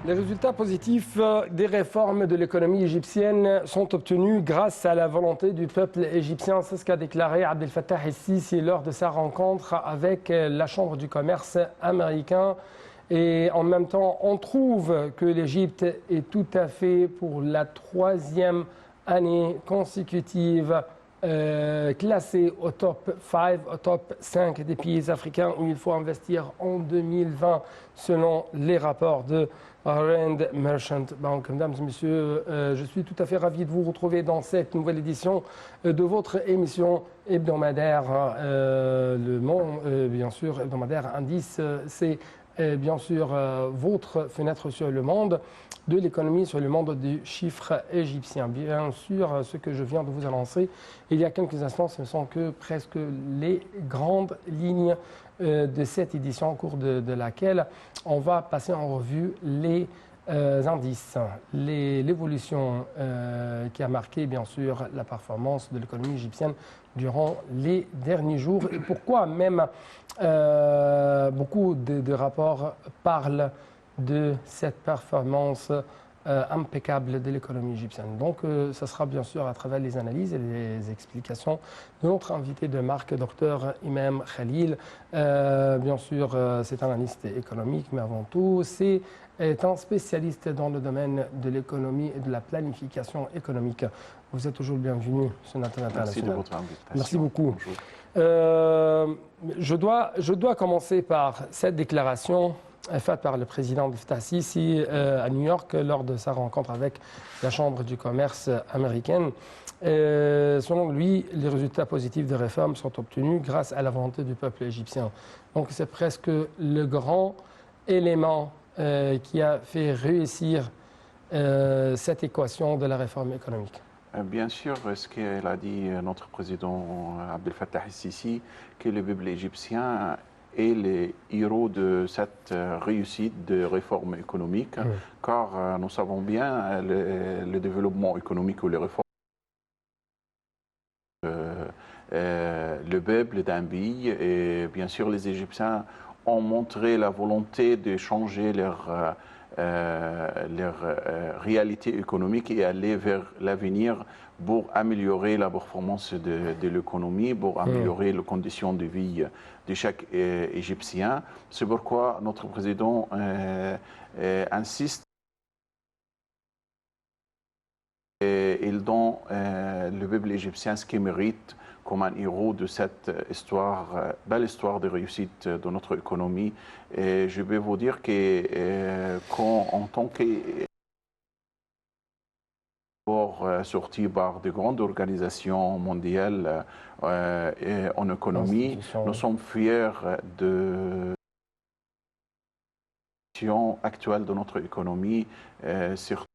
Les résultats positifs des réformes de l'économie égyptienne sont obtenus grâce à la volonté du peuple égyptien. C'est ce qu'a déclaré Abdel Fattah el-Sisi lors de sa rencontre avec la Chambre du commerce américain. Et en même temps, on trouve que l'Égypte est tout à fait pour la troisième année consécutive classé au top 5, au top 5 des pays africains où il faut investir en 2020 selon les rapports de Rand Merchant Bank. Mesdames et messieurs, je suis tout à fait ravi de vous retrouver dans cette nouvelle édition de votre émission hebdomadaire, Le Monde, bien sûr, hebdomadaire Indice. C'est bien sûr votre fenêtre sur le monde de l'économie, sur le monde du chiffre égyptien. Bien sûr, ce que je viens de vous annoncer il y a quelques instants, ce ne sont que presque les grandes lignes de cette édition, au cours de laquelle on va passer en revue les indices, l'évolution qui a marqué bien sûr la performance de l'économie égyptienne durant les derniers jours et pourquoi même beaucoup de rapports parlent de cette performance impeccable de l'économie égyptienne. Donc, ça sera bien sûr à travers les analyses et les explications de notre invité de marque, Dr Imam Khalil. Bien sûr, c'est un analyste économique, mais avant tout, c'est un spécialiste dans le domaine de l'économie et de la planification économique. Vous êtes toujours le bienvenu sur notre international. Merci de votre invitation. Merci beaucoup. Bonjour. Je dois commencer par cette déclaration faite par le président Abdel Fattah el-Sisi à New York lors de sa rencontre avec la Chambre du commerce américaine. Selon lui, les résultats positifs des réformes sont obtenus grâce à la volonté du peuple égyptien. Donc c'est presque le grand élément qui a fait réussir cette équation de la réforme économique. Bien sûr, ce qu'a dit notre président Abdel Fattah el-Sisi, que le peuple égyptien est les héros de cette réussite de réforme économique, car nous savons bien le développement économique ou les réformes le peuple d'un pays, et bien sûr les Égyptiens ont montré la volonté de changer leur réalité économique et aller vers l'avenir pour améliorer la performance de l'économie, pour améliorer les conditions de vie de chaque Égyptien. C'est pourquoi notre président insiste et il donne le peuple égyptien ce qu'il mérite comme un héros de cette histoire, belle histoire de réussite de notre économie. Et je vais vous dire que en tant que sorti par de grandes organisations mondiales en économie, nous sommes fiers de la situation actuelle de notre économie, surtout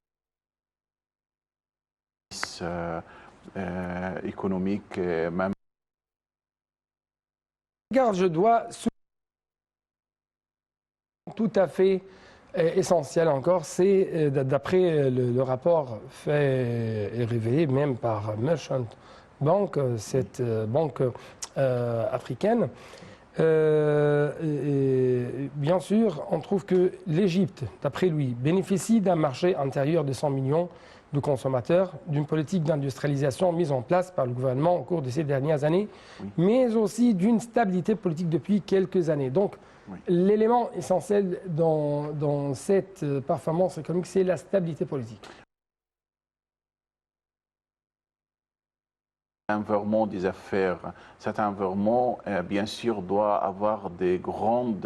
économique, même. Regarde, je dois tout à fait essentiel encore, c'est d'après le rapport fait et révélé même par Merchant Bank, cette banque africaine. Bien sûr, on trouve que l'Égypte, d'après lui, bénéficie d'un marché intérieur de 100 millions de consommateurs, d'une politique d'industrialisation mise en place par le gouvernement au cours de ces dernières années, mais aussi d'une stabilité politique depuis quelques années. Donc, l'élément essentiel dans cette performance économique, c'est la stabilité politique. L'environnement des affaires, cet environnement, bien sûr, doit avoir des grandes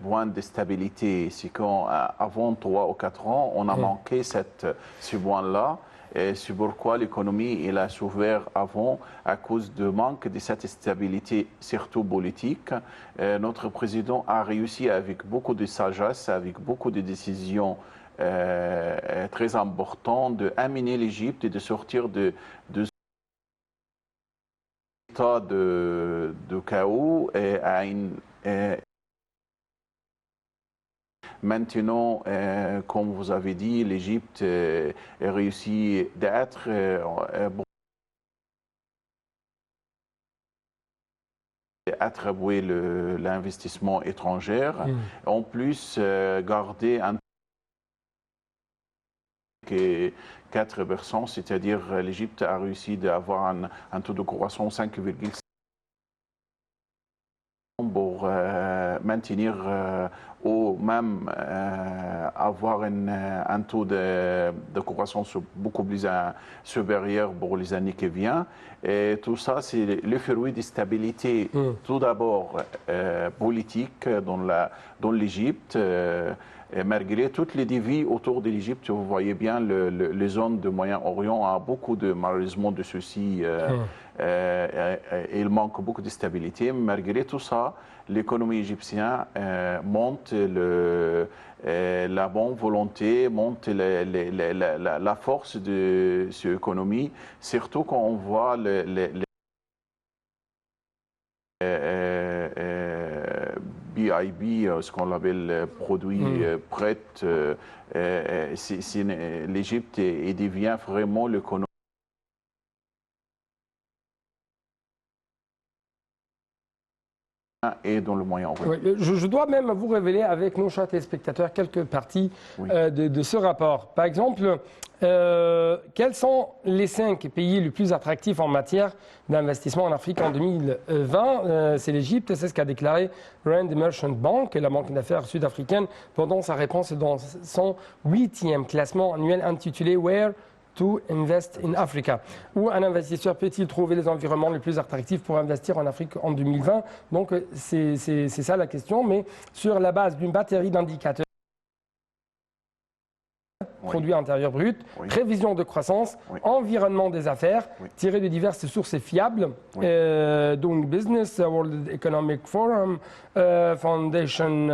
points de stabilité. C'est qu'avant 3 ou 4 ans, on a manqué ce point-là. C'est pourquoi l'économie a souffert avant à cause du manque de cette stabilité, surtout politique. Notre président a réussi avec beaucoup de sagesse, avec beaucoup de décisions très importantes, d'amener l'Égypte et de sortir de état de chaos et à une maintenant, comme vous avez dit, l'Égypte a réussi d'être attribuer l'investissement étranger. En plus, garder un et 4%, c'est-à-dire l'Égypte a réussi d'avoir un taux de croissance 5,5 pour maintenir ou même avoir un taux de croissance beaucoup plus supérieur pour les années qui viennent. Et tout ça, c'est le fruit de stabilité, tout d'abord politique dans l'Égypte. Et malgré toutes les défis autour de l'Égypte, vous voyez bien, les zones du Moyen-Orient a beaucoup malheureusement de soucis. Il manque beaucoup de stabilité. Malgré tout ça, l'économie égyptienne monte la bonne volonté, monte la force de cette économie, surtout quand on voit BIB, ce qu'on appelle produits prêts. L'Égypte devient vraiment l'économie et dans le Moyen-Orient. Oui, je dois même vous révéler avec nos chers téléspectateurs quelques parties de ce rapport. Par exemple, quels sont les 5 pays les plus attractifs en matière d'investissement en Afrique en 2020 C'est l'Égypte, c'est ce qu'a déclaré Rand Merchant Bank, la banque d'affaires sud-africaine, pendant sa réponse dans son 8e classement annuel intitulé Where to invest in Africa, où un investisseur peut-il trouver les environnements les plus attractifs pour investir en Afrique en 2020. Donc c'est ça la question, mais sur la base d'une batterie d'indicateurs, produit intérieur brut, prévision de croissance, environnement des affaires, tiré de diverses sources fiables, donc Business, World Economic Forum, Foundation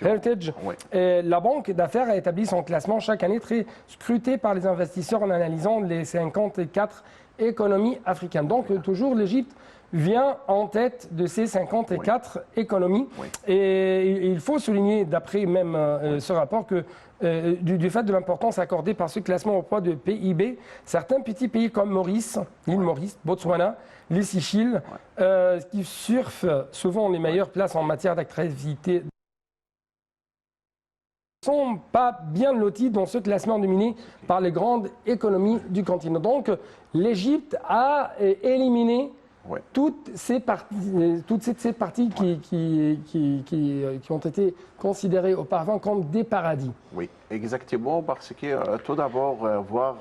Heritage. La banque d'affaires a établi son classement chaque année très scruté par les investisseurs en analysant les 54 économies africaines. Donc toujours l'Égypte vient en tête de ces 54 économies. Et il faut souligner, d'après même ce rapport, que du fait de l'importance accordée par ce classement au poids de PIB, certains petits pays comme Maurice, l'île Maurice, Botswana, les Seychelles, qui surfent souvent les meilleures places en matière d'activité, ne sont pas bien lotis dans ce classement dominé par les grandes économies du continent. Donc l'Égypte a éliminé toutes ces parties qui ont été considérées auparavant comme des paradis. Oui, exactement, parce que tout d'abord, voir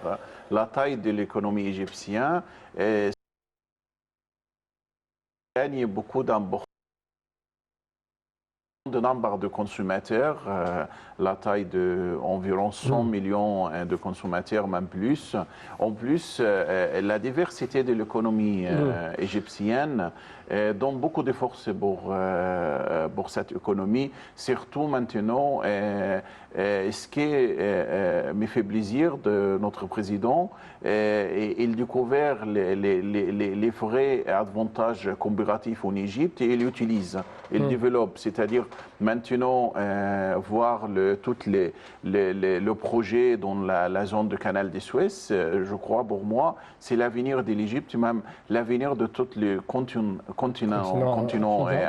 la taille de l'économie égyptienne, gagne beaucoup d'importance. De nombre de consommateurs, la taille d'environ 100 millions de consommateurs, même plus. En plus, la diversité de l'économie égyptienne donne beaucoup de force pour cette économie, surtout maintenant. Ce qui me fait plaisir de notre président, il découvert les vrais avantages comparatifs en Égypte et il utilise, il développe, c'est-à-dire maintenant voir tous le projet dans la zone du canal de Suez, je crois pour moi, c'est l'avenir de l'Égypte, même l'avenir de tout le continent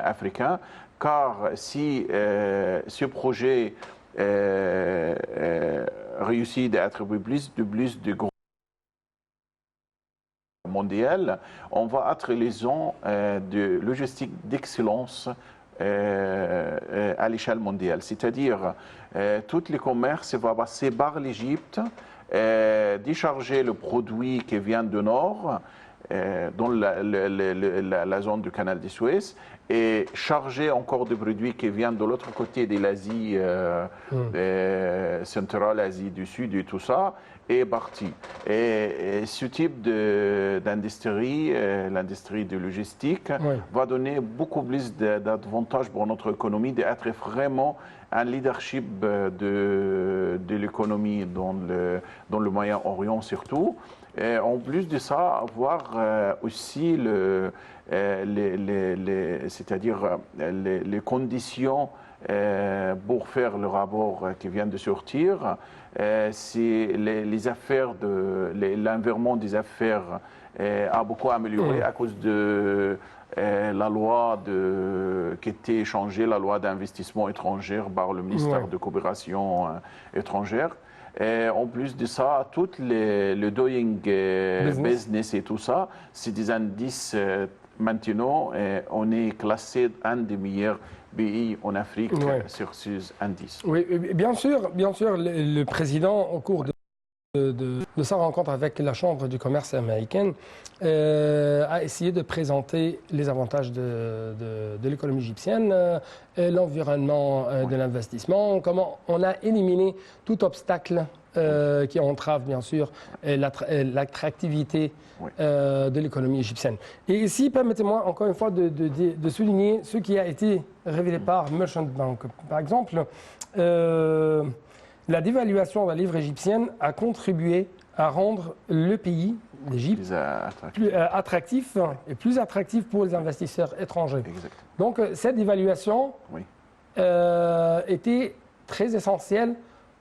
africain, car si ce projet réussit d'être plus de gros mondial, on va être les zones de logistique d'excellence à l'échelle mondiale. C'est-à-dire, tout le commerce va passer par l'Égypte, décharger le produit qui vient du nord, dans la zone du canal de Suez, et charger encore des produits qui viennent de l'autre côté de l'Asie centrale, l'Asie du Sud et tout ça, est parti. Et ce type d'industrie, l'industrie de logistique, va donner beaucoup plus d'avantages pour notre économie, d'être vraiment un leadership de l'économie dans le Moyen-Orient surtout. Et en plus de ça, avoir aussi c'est-à-dire les conditions pour faire le rapport qui vient de sortir. C'est les affaires l'environnement des affaires a beaucoup amélioré à cause de la loi qui était changée, la loi d'investissement étranger par le ministère de coopération étrangère. Et en plus de ça, tout le doing business et tout ça, c'est des indices maintenant. On est classé un des meilleurs pays en Afrique sur ces indices. Oui, bien sûr, le président, au cours de sa rencontre avec la Chambre du commerce américaine, a essayé de présenter les avantages de l'économie égyptienne, l'environnement de l'investissement, comment on a éliminé tout obstacle qui entrave bien sûr l'attractivité de l'économie égyptienne. Et ici, permettez-moi encore une fois de souligner ce qui a été révélé par Merchant Bank. Par exemple, la dévaluation de la livre égyptienne a contribué à rendre le pays, l'Égypte, plus attractif et plus attractif pour les investisseurs étrangers. Exact. Donc cette dévaluation était très essentielle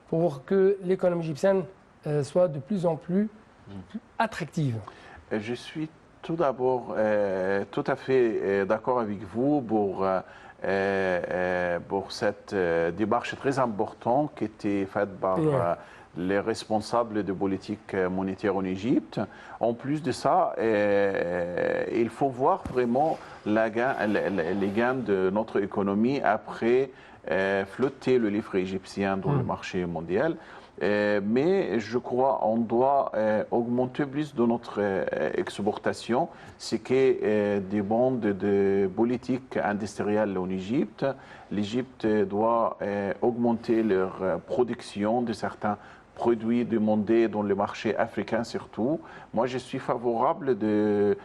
pour que l'économie égyptienne soit de plus en plus attractive. Je suis tout d'abord tout à fait d'accord avec vous pour cette démarche très importante qui était faite par les responsables de politique monétaire en Égypte. En plus de ça, il faut voir vraiment les gains de notre économie après flotter le livre égyptien dans le marché mondial. Mais je crois qu'on doit augmenter plus de notre exportation, ce qui est des bandes de politique industrielle en Égypte. L'Égypte doit augmenter leur production de certains produits demandés dans le marché africain surtout. Moi, je suis favorable de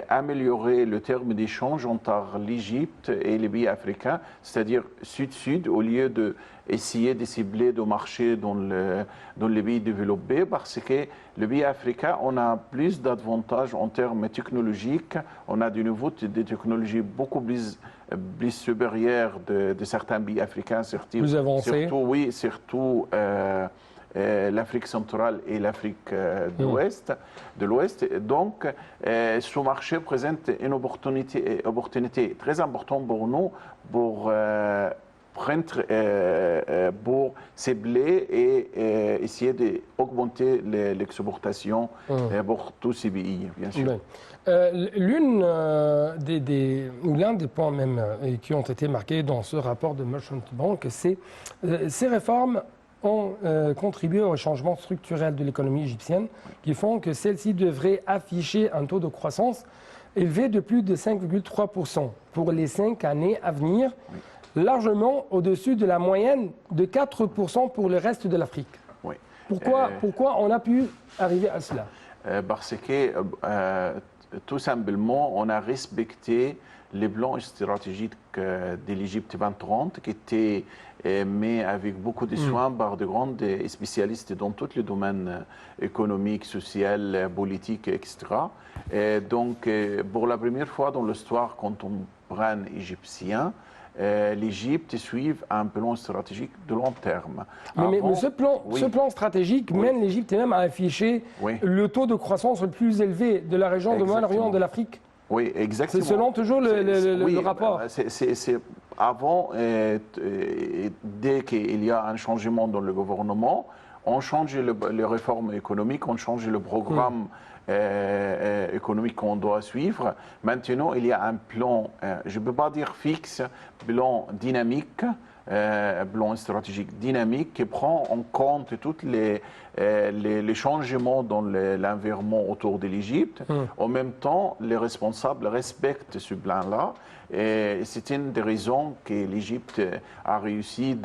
améliorer le terme d'échange entre l'Égypte et les pays africains, c'est-à-dire sud-sud, au lieu d'essayer de cibler des marchés dans les pays développés, parce que les pays africains, on a plus d'avantages en termes technologiques, on a de nouveau des technologies beaucoup plus supérieures de certains pays africains, surtout, plus avancées. Surtout l'Afrique centrale et l'Afrique de l'Ouest. Donc, ce marché présente une opportunité très importante pour nous pour cibler et essayer d'augmenter l'exportation pour tous ces pays, bien sûr. L'un des points même qui ont été marqués dans ce rapport de Merchant Bank, c'est ces réformes ont contribué au changement structurel de l'économie égyptienne qui font que celle-ci devrait afficher un taux de croissance élevé de plus de 5,3% pour les 5 années à venir, largement au-dessus de la moyenne de 4% pour le reste de l'Afrique. Pourquoi on a pu arriver à cela? Parce que tout simplement, on a respecté les plans stratégiques de l'Égypte 2030 qui étaient mis avec beaucoup de soin par de grands spécialistes dans tous les domaines économiques, sociaux, politiques, etc. Et donc, pour la première fois dans l'histoire contemporaine égyptienne, l'Égypte suit un plan stratégique de long terme. Mais ce plan stratégique mène l'Égypte même à afficher le taux de croissance le plus élevé de la région de Moyen-Orient de l'Afrique. Oui, exactement. C'est selon toujours le rapport. Avant, dès qu'il y a un changement dans le gouvernement, on change les réformes économiques, on change le programme économique qu'on doit suivre. Maintenant, il y a un plan, je ne peux pas dire fixe, plan dynamique, plan stratégique dynamique qui prend en compte tous les changements dans l'environnement autour de l'Égypte. En même temps, les responsables respectent ce plan-là. Et c'est une des raisons que l'Égypte a réussi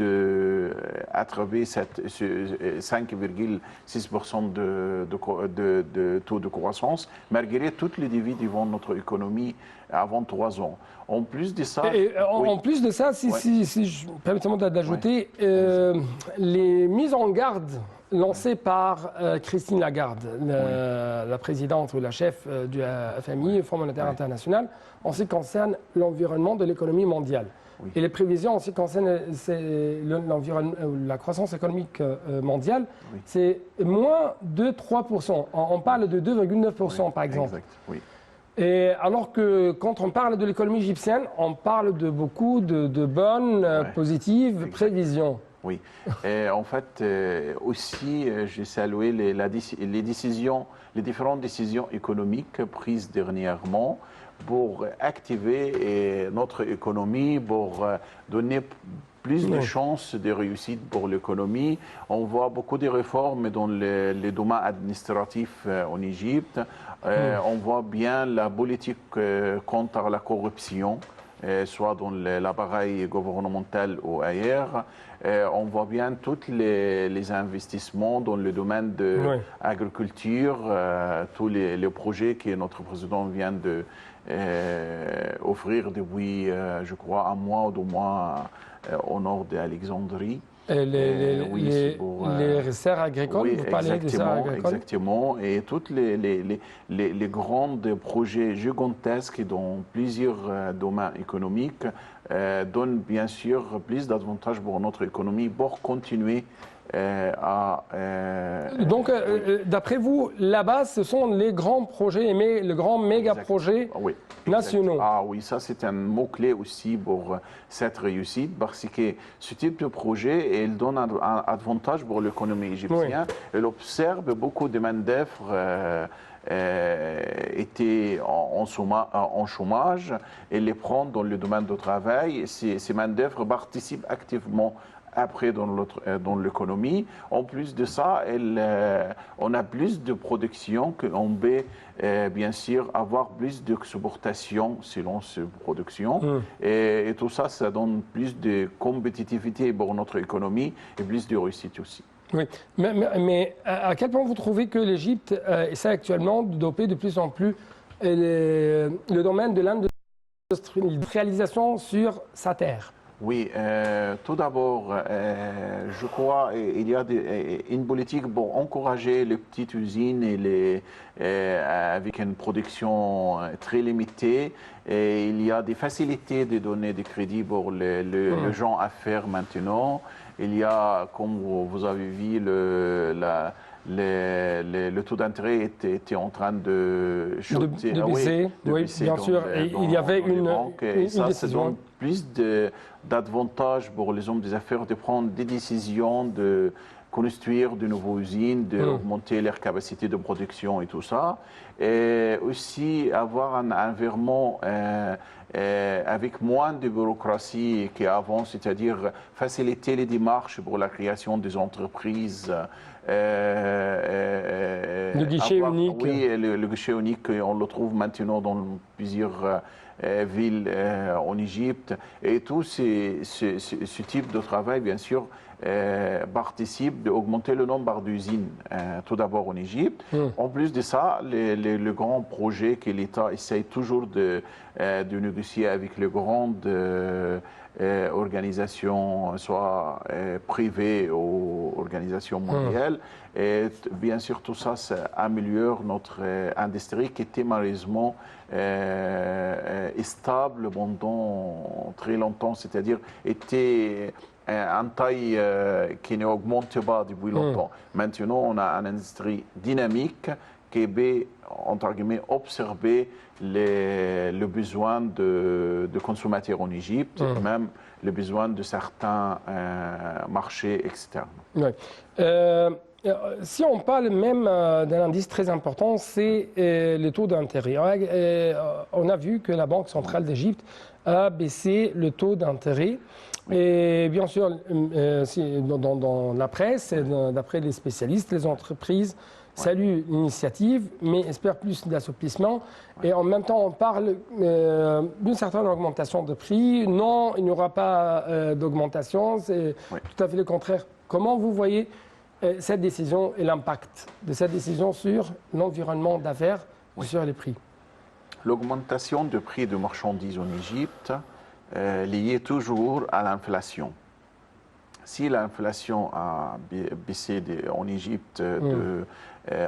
à trouver 5,6% de taux de croissance, malgré tous les défis devant notre économie avant 3 ans. En plus de ça, permettez-moi d'ajouter, les mises en garde lancées par Christine Lagarde, la présidente ou la chef du FMI, Fonds monétaire international, en ce qui concerne l'environnement de l'économie mondiale. Et les prévisions en ce qui concerne la croissance économique mondiale, c'est moins de 3%. On parle de 2,9% par exemple. Exact, Et alors que quand on parle de l'économie égyptienne, on parle de beaucoup de bonnes, positives prévisions. Oui. Et en fait, aussi, j'ai salué les décisions, les différentes décisions économiques prises dernièrement pour activer notre économie, pour donner plus de chances de réussite pour l'économie. On voit beaucoup de réformes dans les domaines administratifs en Égypte. On voit bien la politique contre la corruption, soit dans l'appareil gouvernemental ou ailleurs. On voit bien tous les investissements dans le domaine de l'agriculture, tous les projets que notre président vient de offrir depuis, je crois, un mois ou 2 mois au nord d'Alexandrie. Les serres agricoles, oui, vous parlez des serres agricoles? Exactement. Et tous les grands projets gigantesques dans plusieurs domaines économiques donnent bien sûr plus d'avantages pour notre économie pour continuer Donc, d'après vous, là-bas, ce sont les grands projets, les grands méga-projets nationaux. Ah oui, ça c'est un mot-clé aussi pour cette réussite, parce que ce type de projet, il donne un avantage pour l'économie égyptienne. Il observe beaucoup de main-d'œuvre étaient en chômage et les prend dans le domaine du travail. Ces main-d'œuvre participent activement après dans l'économie. En plus de ça, on a plus de production qu'on peut bien sûr avoir plus d'exportation selon cette production. Et tout ça, ça donne plus de compétitivité pour notre économie et plus de réussite aussi. Oui, mais à quel point vous trouvez que l'Égypte essaie actuellement de doper de plus en plus le domaine de l'industrialisation sur sa terre? Oui, tout d'abord, je crois qu'il y a une politique pour encourager les petites usines avec une production très limitée. Et il y a des facilités de donner des crédits pour les gens à faire maintenant. Il y a, comme vous avez vu, le taux d'intérêt était en train de chuter. De baisser, oui, bien sûr. Et il y avait une ça décision. donne plus d'avantages pour les hommes des affaires de prendre des décisions, de construire de nouvelles usines, d'augmenter leur capacité de production et tout ça. Et aussi avoir un environnement avec moins de bureaucratie qu'avant, c'est-à-dire faciliter les démarches pour la création des entreprises. Le guichet unique. Oui, le guichet unique, on le trouve maintenant dans plusieurs villes en Égypte. Et tout ce type de travail, bien sûr, participe d'augmenter le nombre d'usines, tout d'abord en Égypte. En plus de ça, le grand projet que l'État essaye toujours de négocier avec les grandes organisations, soit privées ou organisations mondiales. Et bien sûr, tout ça, ça améliore notre industrie qui était malheureusement stable pendant très longtemps, c'est-à-dire était en taille qui n'augmente pas depuis longtemps. Maintenant, on a une industrie dynamique qui peut, entre guillemets, observer le besoin de consommateurs en Égypte, même le besoin de certains marchés externes. Oui. Si on parle même d'un indice très important, c'est le taux d'intérêt. On a vu que la Banque centrale d'Égypte a baissé le taux d'intérêt. Et bien sûr, dans la presse, d'après les spécialistes, les entreprises saluent l'initiative, mais espèrent plus d'assouplissement. Et en même temps, on parle d'une certaine augmentation de prix. Non, il n'y aura pas d'augmentation, c'est tout à fait le contraire. Comment vous voyez cette décision et l'impact de cette décision sur l'environnement d'affaires et sur les prix? L'augmentation de prix de marchandises en Égypte liée toujours à l'inflation. Si l'inflation a baissé en Égypte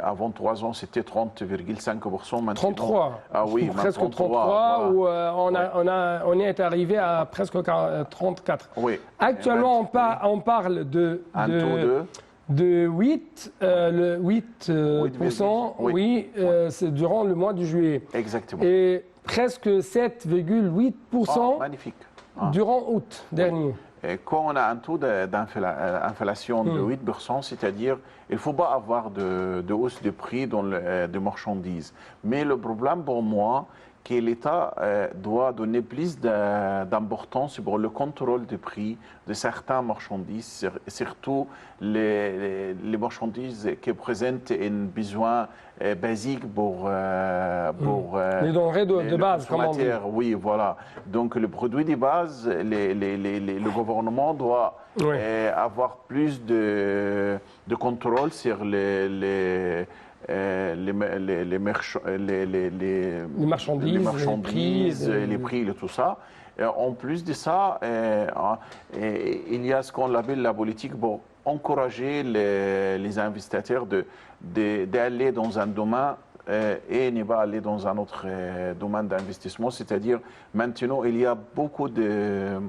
avant 3 ans, c'était 30,5%. Maintenant, 33. Ah oui, presque 33, où on est arrivé à presque 34. Oui. Actuellement, on parle de De 8, le 8%, oui, c'est durant le mois de juillet. Exactement. Et presque 7,8% magnifique. Durant août dernier. Et quand on a un taux d'inflation de 8%, c'est-à-dire il ne faut pas avoir de hausse de prix dans de marchandises. Mais le problème pour moi, que l'État doit donner plus d'importance pour le contrôle des prix de certaines marchandises, surtout les marchandises qui présentent un besoin basique pour les denrées de base, comme on dit. Oui, voilà. Donc, le produit de base, le gouvernement doit avoir plus de contrôle sur les marchandises, les prix et tout ça. Et en plus de ça, il y a ce qu'on appelle la politique pour encourager les investisseurs d'aller dans un domaine et ne pas aller dans un autre domaine d'investissement. C'est-à-dire, maintenant, il y a beaucoup de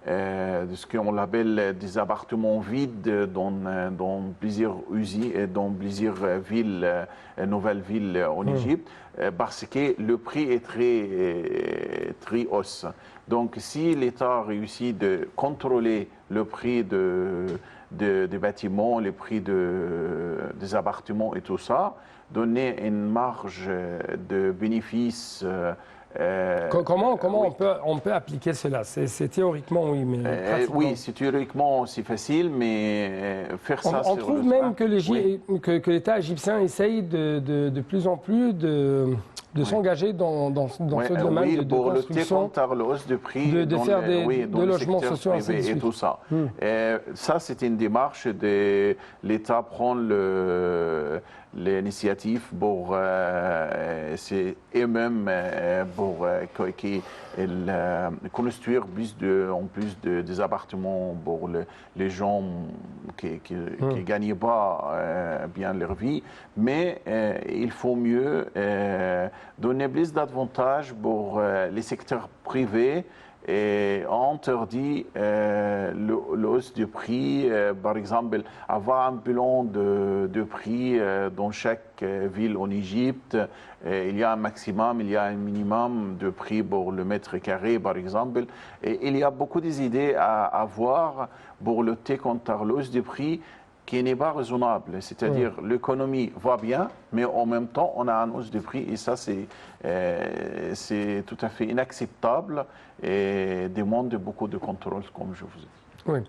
ce qu'on appelle des appartements vides dans plusieurs usines et dans plusieurs villes, nouvelles villes en Égypte, parce que le prix est très hausse. Donc, si l'État réussit de contrôler le prix des bâtiments, les prix des appartements et tout ça, donner une marge de bénéfice. Comment on peut appliquer cela? C'est théoriquement, oui, mais oui, c'est théoriquement c'est facile, mais faire ça. On trouve même que l'État égyptien essaye de plus en plus de s'engager dans ce domaine de construction, contre la hausse de prix, de faire des logements sociaux et tout ça. Ça, c'est une démarche de l'État prend l'initiative pour eux-mêmes pour construire en plus des appartements pour les gens qui ne gagnent pas bien leur vie. Mais il faut mieux donner plus d'avantages pour les secteurs privés et interdit le hausse du prix. Par exemple, avoir un bilan de prix dans chaque ville en Égypte. Il y a un maximum, il y a un minimum de prix pour le mètre carré, par exemple. Et il y a beaucoup d'idées à avoir pour lutter contre la hausse du prix qui n'est pas raisonnable. C'est-à-dire, l'économie va bien, mais en même temps, on a une hausse de prix et ça, c'est tout à fait inacceptable et demande beaucoup de contrôle, comme je vous ai dit. Oui.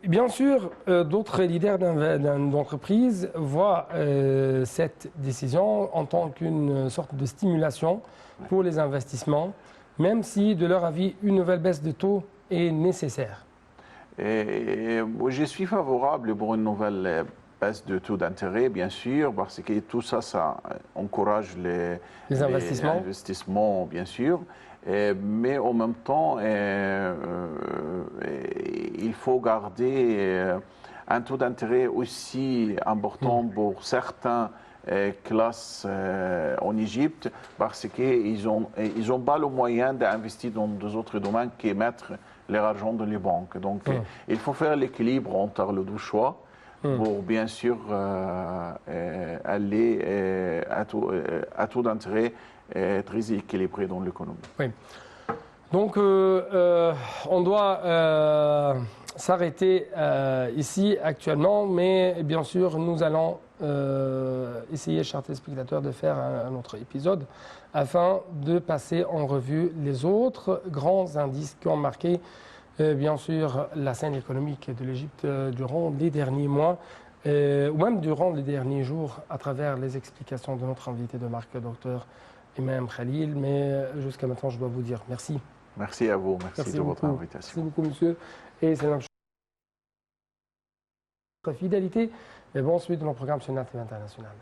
Bien sûr, d'autres leaders d'entreprise voient cette décision en tant qu'une sorte de stimulation pour les investissements, même si, de leur avis, une nouvelle baisse de taux est nécessaire. Je suis favorable pour une nouvelle baisse de taux d'intérêt, bien sûr, parce que tout ça, ça encourage les investissements, bien sûr. Mais en même temps, il faut garder un taux d'intérêt aussi important pour certaines classes en Égypte, parce qu'ils n'ont pas le moyen d'investir dans d'autres domaines que mettre leur argent dans les banques. Donc, il faut faire l'équilibre entre les deux choix pour, bien sûr, aller à taux d'intérêt très équilibré dans l'économie. Oui. Donc, on doit s'arrêter ici actuellement, mais bien sûr, nous allons essayer, chers téléspectateurs, de faire un autre épisode afin de passer en revue les autres grands indices qui ont marqué, bien sûr, la scène économique de l'Égypte durant les derniers mois, ou même durant les derniers jours, à travers les explications de notre invité de marque, Dr Imam Khalil. Mais jusqu'à maintenant, je dois vous dire merci. Merci à vous, merci de votre invitation. Merci beaucoup, monsieur. Et c'est notre fidélité. Et bon, suite de notre programme sur NATV International.